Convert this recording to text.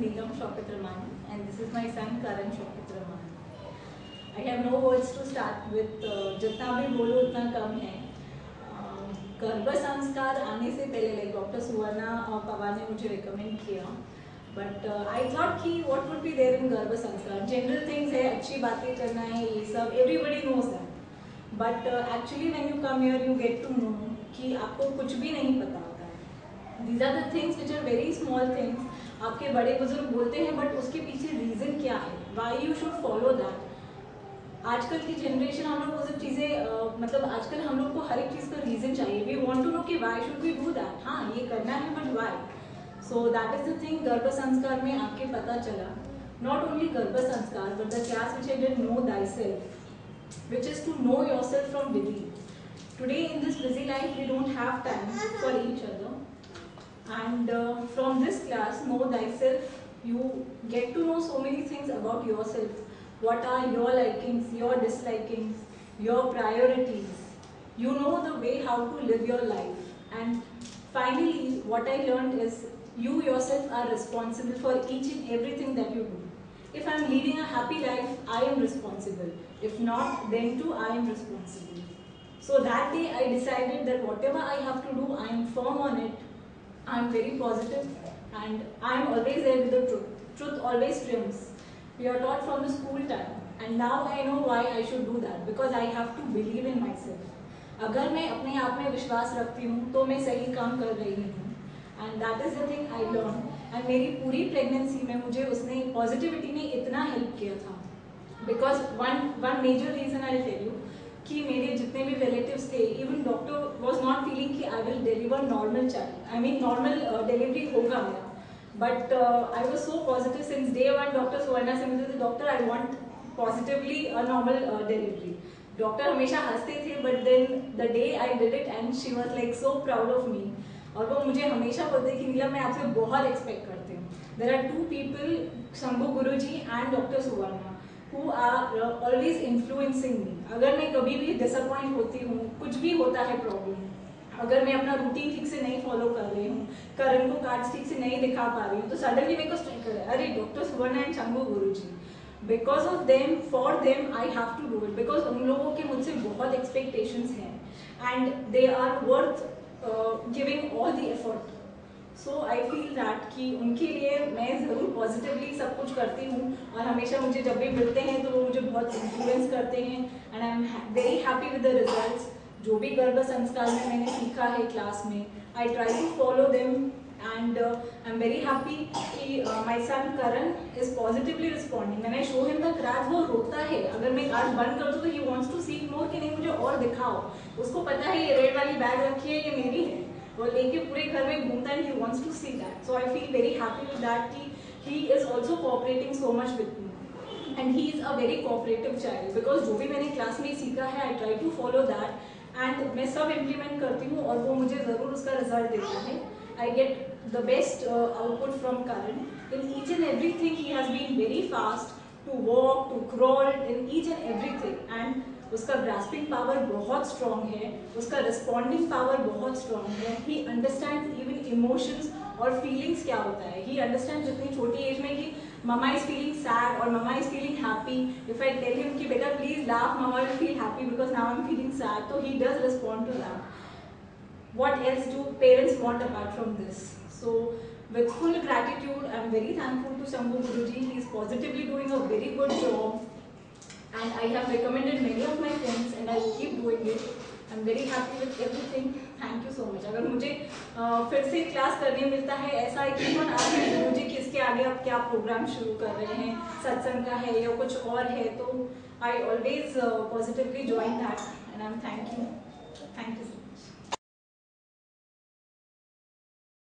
Neelam Shaukat Ramani, and this is my son Karan Shaukat Ramani. I have no words to start with. जितना भी बोलो उतना कम है. गर्भ संस्कार आने से पहले लाइक डॉक्टर सुवर्णा पवार ने मुझे रिकमेंड किया, बट आई थॉट कि what would be there in garbh sanskar. General things है, अच्छी बातें करना है, ये सब everybody knows that, but actually when you come here you get to know कि आपको कुछ भी नहीं पता होता है. These are the things which are very small things. आपके बड़े बुजुर्ग बोलते हैं, बट उसके पीछे रीजन क्या है, why you should follow that. आजकल की जनरेशन हम लोग वो सब चीज़ें मतलब आजकल हम लोग को हर एक चीज़ का रीजन चाहिए. वी वांट टू नो कि why should we do that. हाँ, ये करना है, but why. So that is the thing. गर्भ संस्कार में आपके पता चला, not only garbh sanskar but the class which I did know thyself, which is to know yourself from within. Today in this busy life we don't have time for each other, and from this class, know thyself, you get to know so many things about yourself. What are your likings, your dislikings, your priorities. You know the way how to live your life. And finally, what I learned is you yourself are responsible for each and everything that you do. If I am leading a happy life, I am responsible. If not, then too I am responsible. So that day I decided that whatever I have to do, I am firm on it. I am very positive, and I am always there with the truth. Truth always triumphs. We are taught from the school time, and now I know why I should do that, because I have to believe in myself. अगर मैं अपने आप में विश्वास रखती हूँ तो मैं सही काम कर रही हूँ, and that is the thing I learned. And मेरी पूरी प्रेगनेंसी में मुझे उसने पॉजिटिविटी ने इतना हेल्प किया था, because one major reason I'll tell you कि मेरे जितने भी रिलेटिव्स थे, even doctor was not feeling कि I will deliver normal child, I mean normal delivery होगा मेरा, but I was so positive since day one. Doctor Suvarna से मिलते थे, doctor I want positively normal delivery. Doctor हमेशा हंसते थे, but then the day I did it and she was like so proud of me. और वो मुझे हमेशा बोलते कि नीलम, मैं आपसे बहुत एक्सपेक्ट करती हूँ. There are two people, Shambhu Guruji and doctor Suvarna, who are always influencing me. अगर मैं कभी भी डिसअपॉइंट होती हूँ, कुछ भी होता है प्रॉब्लम, अगर मैं अपना रूटीन ठीक से नहीं फॉलो कर रही हूँ, करण को कार्ड्स ठीक से नहीं दिखा पा रही हूँ, तो सडनली मेरे को स्ट्राइक करे, अरे doctor Suvarna and Shambhu Guruji. Because of them, for them I have to do it, because उन लोगों के मुझसे बहुत एक्सपेक्टेशंस हैं and they are worth giving all the effort. So I feel that कि उनके लिए मैं ज़रूर पॉजिटिवली सब कुछ करती हूँ, और हमेशा मुझे जब भी मिलते हैं तो वो मुझे बहुत इन्फ्लुएंस करते हैं, and I am very happy with the results. जो भी गर्भ संस्कार में मैंने सीखा है क्लास में, I try to follow them, and I am very happy कि my son Karan is positively responding. मैंने शो हिम द क्रैच, वो रोता है अगर मैं कार्ड बंद कर दूँ, तो ही वॉन्ट्स टू सीक मोर कि नहीं मुझे और दिखाओ. उसको पता है ये रेड वाली बैग रखी है, ये मेरी है, और लेके पूरे घर में घूमता है. He wants to see that. So I feel very happy with that कि he is also cooperating so much with me, and he is a very cooperative child. Because जो भी मैंने क्लास में सीखा है, I try to follow that, and मैं सब implement करती हूँ, और वो मुझे ज़रूर उसका रिजल्ट देता है. I get the best output from Karan. In each and everything he has been very fast to walk, to crawl, in each and everything. And उसका ग्रास्पिंग पावर बहुत स्ट्रॉन्ग है, उसका रिस्पॉन्डिंग पावर बहुत स्ट्रॉन्ग है. He understand even emotions और feelings क्या होता है. ही अंडरस्टैंड जितनी छोटी एज में कि ममा इज फीलिंग सैड और mama is feeling happy. If I tell him कि बेटा please laugh, mama will feel happy because now I am feeling sad, तो he does respond to that. What else do parents want apart from this? So with full gratitude, I am very thankful to Shambhu Guruji. He is positively doing a very good job, and I have recommended many of my friends, and I will keep doing it. I am very happy with everything. Thank you so much. अगर मुझे फिर से class करने मिलता है, ऐसा है कि कौन आप गुरुजी कि इसके आगे आप क्या प्रोग्राम शुरू कर रहे हैं, सत्संग का है या कुछ और है, तो I always positively join that, and I am thank you so much.